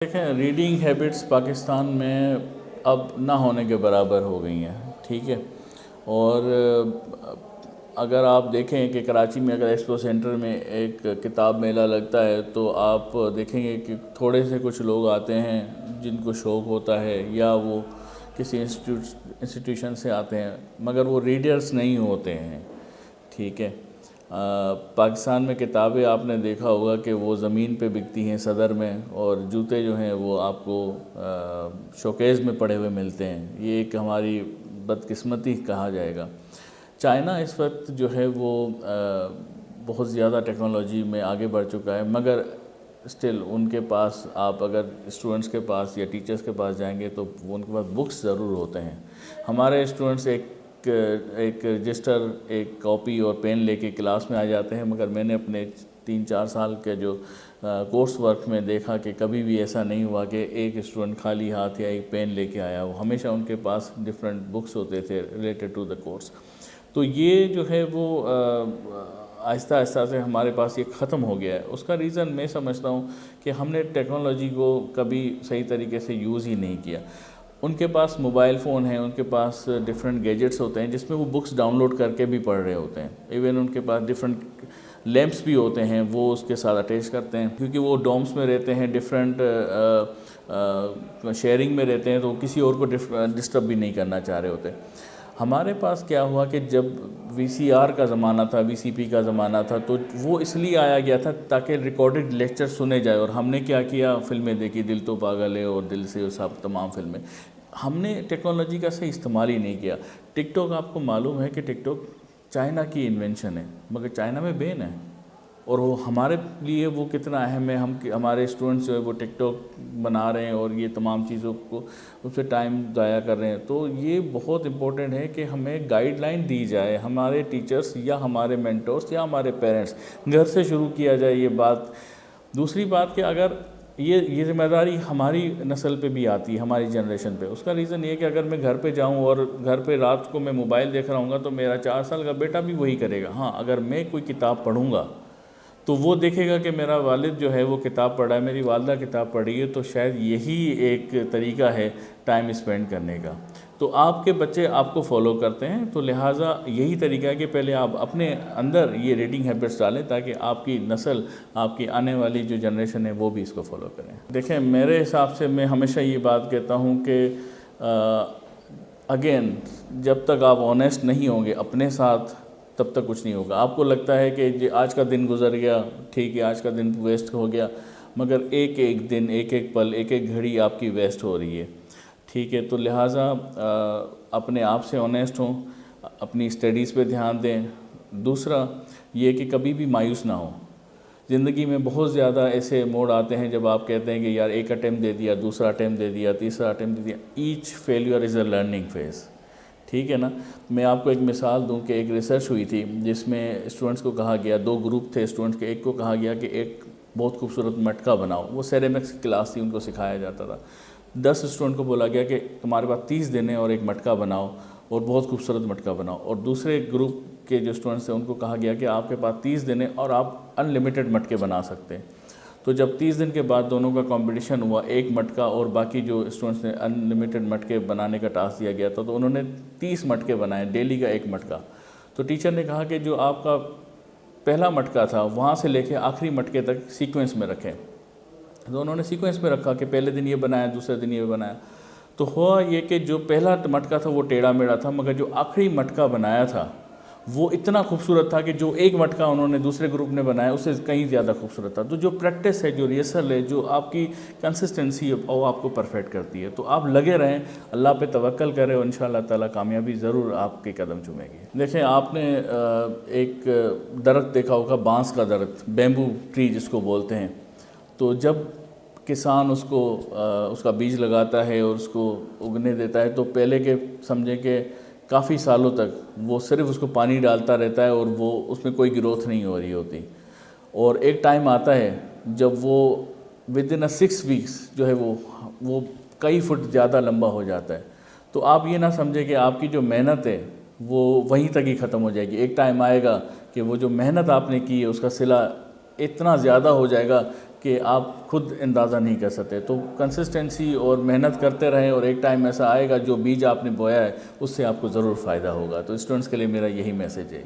دیکھیں reading habits Pakistan میں اب نہ ہونے کے برابر ہو گئی ہیں، ٹھیک ہے۔ اور اگر آپ دیکھیں کہ کراچی میں اگر ایکسپو سینٹر میں ایک کتاب میلہ لگتا ہے تو آپ دیکھیں گے کہ تھوڑے سے کچھ لوگ آتے ہیں جن کو شوق ہوتا ہے یا وہ کسی انسٹیٹیوشن سے آتے ہیں، مگر وہ ریڈرز نہیں ہوتے ہیں، ٹھیک ہے۔ پاکستان میں کتابیں آپ نے دیکھا ہوگا کہ وہ زمین پہ بکتی ہیں صدر میں، اور جوتے جو ہیں وہ آپ کو شوکیز میں پڑے ہوئے ملتے ہیں۔ یہ ایک ہماری بدقسمتی کہا جائے گا۔ چائنا اس وقت جو ہے وہ بہت زیادہ ٹیکنالوجی میں آگے بڑھ چکا ہے، مگر اسٹل ان کے پاس آپ اگر اسٹوڈنٹس کے پاس یا ٹیچرز کے پاس جائیں گے تو وہ ان کے پاس بکس ضرور ہوتے ہیں۔ ہمارے اسٹوڈنٹس ایک رجسٹر، ایک کاپی اور پین لے کے کلاس میں آ جاتے ہیں، مگر میں نے اپنے 3-4 سال کے جو کورس ورک میں دیکھا کہ کبھی بھی ایسا نہیں ہوا کہ ایک اسٹوڈنٹ خالی ہاتھ یا ایک پین لے کے آیا ہو، ہمیشہ ان کے پاس ڈفرینٹ بکس ہوتے تھے ریلیٹڈ ٹو دا کورس۔ تو یہ جو ہے وہ آہستہ آہستہ سے ہمارے پاس یہ ختم ہو گیا ہے۔ اس کا ریزن میں سمجھتا ہوں کہ ہم نے ٹیکنالوجی کو کبھی صحیح طریقے سے یوز ہی نہیں کیا۔ ان کے پاس موبائل فون ہیں، ان کے پاس ڈفرینٹ گیجٹس ہوتے ہیں جس میں وہ بکس ڈاؤن لوڈ کر کے بھی پڑھ رہے ہوتے ہیں۔ ایون ان کے پاس ڈفرینٹ لیمپس بھی ہوتے ہیں، وہ اس کے ساتھ اٹیچ کرتے ہیں، کیونکہ وہ ڈومس میں رہتے ہیں، ڈفرینٹ شیئرنگ میں رہتے ہیں، تو کسی اور کو ڈسٹرب بھی نہیں کرنا چاہ رہے ہوتے۔ ہمارے پاس کیا ہوا کہ جب وی سی آر کا زمانہ تھا، وی سی پی کا زمانہ تھا، تو وہ اس لیے آیا گیا تھا تاکہ ریکارڈڈ لیکچر سنے جائے۔ اور ہم نے کیا کیا، فلمیں دیکھی، دل تو پاگل ہے اور دل سے سب تمام فلمیں۔ ہم نے ٹیکنالوجی کا صحیح استعمال ہی نہیں کیا۔ ٹک ٹاک آپ کو معلوم ہے کہ ٹک ٹاک چائنا کی انوینشن ہے، مگر چائنا میں بین ہے، اور وہ ہمارے لیے وہ کتنا اہم ہے۔ ہمارے اسٹوڈنٹس جو ہے وہ ٹک ٹاک بنا رہے ہیں اور یہ تمام چیزوں کو اس پہ ٹائم ضائع کر رہے ہیں۔ تو یہ بہت امپورٹنٹ ہے کہ ہمیں گائیڈ لائن دی جائے، ہمارے ٹیچرز یا ہمارے مینٹورز یا ہمارے پیرنٹس، گھر سے شروع کیا جائے یہ بات۔ دوسری بات کہ اگر یہ ذمہ داری ہماری نسل پہ بھی آتی ہے، ہماری جنریشن پہ۔ اس کا ریزن یہ کہ اگر میں گھر پہ جاؤں اور گھر پہ رات کو میں موبائل دیکھ رہا ہوں گا تو میرا 4 سال کا بیٹا بھی وہی کرے گا۔ ہاں، اگر میں کوئی کتاب پڑھوں گا تو وہ دیکھے گا کہ میرا والد جو ہے وہ کتاب پڑھ رہا ہے، میری والدہ کتاب پڑھ رہی ہے، تو شاید یہی ایک طریقہ ہے ٹائم اسپینڈ کرنے کا۔ تو آپ کے بچے آپ کو فالو کرتے ہیں، تو لہٰذا یہی طریقہ ہے کہ پہلے آپ اپنے اندر یہ ریڈنگ ہیبٹس ڈالیں تاکہ آپ کی نسل، آپ کی آنے والی جو جنریشن ہے وہ بھی اس کو فالو کریں۔ دیکھیں میرے حساب سے میں ہمیشہ یہ بات کہتا ہوں کہ اگین جب تک آپ آنیسٹ نہیں ہوں گے اپنے ساتھ تب تک کچھ نہیں ہوگا۔ آپ کو لگتا ہے کہ آج کا دن گزر گیا، ٹھیک ہے، آج کا دن ویسٹ ہو گیا، مگر ایک ایک دن، ایک ایک پل، ایک ایک گھڑی آپ کی ویسٹ ہو رہی ہے، ٹھیک ہے۔ تو لہٰذا اپنے آپ سے آنیسٹ ہوں، اپنی اسٹڈیز پہ دھیان دیں۔ دوسرا یہ کہ کبھی بھی مایوس نہ ہوں۔ زندگی میں بہت زیادہ ایسے موڑ آتے ہیں جب آپ کہتے ہیں کہ یار ایک اٹیمپٹ دے دیا، دوسرا اٹیمپٹ دے دیا، تیسرا اٹیمپٹ دے دیا۔ Each failure is a learning phase, ٹھیک ہے نا۔ میں آپ کو ایک مثال دوں کہ ایک ریسرچ ہوئی تھی جس میں اسٹوڈنٹس کو کہا گیا، 2 گروپ تھے اسٹوڈنٹس کے، ایک کو کہا گیا کہ ایک بہت خوبصورت مٹکا بناؤ، وہ سیریمکس کی کلاس تھی، ان کو سکھایا جاتا تھا۔ 10 اسٹوڈنٹ کو بولا گیا کہ تمہارے پاس 30 دن ہیں اور ایک مٹکا بناؤ، اور بہت خوبصورت مٹکا بناؤ۔ اور دوسرے گروپ کے جو اسٹوڈنٹس ہیں ان کو کہا گیا کہ آپ کے پاس 30 دن ہیں اور آپ ان لمیٹڈ مٹکے بنا سکتے ہیں۔ تو جب 30 دن کے بعد دونوں کا کمپٹیشن ہوا، ایک مٹکا اور باقی جو اسٹوڈنٹس نے ان لمیٹڈ مٹکے بنانے کا ٹاسک دیا گیا تھا، تو انہوں نے 30 مٹکے بنائے، ڈیلی کا ایک مٹکا۔ تو ٹیچر نے کہا کہ جو آپ کا پہلا مٹکا تھا وہاں سے لے کے آخری مٹکے تک سیکوینس میں رکھیں۔ تو انہوں نے سیکوینس میں رکھا کہ پہلے دن یہ بنایا، دوسرے دن یہ بنایا۔ تو ہوا یہ کہ جو پہلا مٹکا تھا وہ ٹیڑھا میڑھا تھا، مگر جو آخری مٹکا بنایا تھا وہ اتنا خوبصورت تھا کہ جو ایک مٹکا انہوں نے دوسرے گروپ نے بنایا اس سے کہیں زیادہ خوبصورت تھا۔ تو جو پریکٹس ہے، جو ریہرسل ہے، جو آپ کی کنسسٹنسی ہے، وہ آپ کو پرفیکٹ کرتی ہے۔ تو آپ لگے رہیں، اللہ پہ توکل کریں، اور انشاءاللہ تعالیٰ کامیابی ضرور آپ کے قدم چومے گی۔ دیکھیں آپ نے ایک درخت دیکھا ہوگا، بانس کا درخت، بیمبو ٹری جس کو بولتے ہیں۔ تو جب کسان اس کا بیج لگاتا ہے اور اس کو اگنے دیتا ہے، تو پہلے کے سمجھیں کہ کافی سالوں تک وہ صرف اس کو پانی ڈالتا رہتا ہے اور وہ اس میں کوئی گروتھ نہیں ہو رہی ہوتی، اور ایک ٹائم آتا ہے جب وہ ودن 6 ویکس جو ہے وہ کئی فٹ زیادہ لمبا ہو جاتا ہے۔ تو آپ یہ نہ سمجھیں کہ آپ کی جو محنت ہے وہ وہیں تک ہی ختم ہو جائے گی۔ ایک ٹائم آئے گا کہ وہ جو محنت آپ نے کی ہے اس کا صلہ اتنا زیادہ ہو جائے گا کہ آپ خود اندازہ نہیں کر سکتے. تو کنسسٹنسی اور محنت کرتے رہیں، اور ایک ٹائم ایسا آئے گا جو بیج آپ نے بویا ہے اس سے آپ کو ضرور فائدہ ہوگا. تو اسٹوڈنٹس کے لیے میرا یہی میسیج ہے.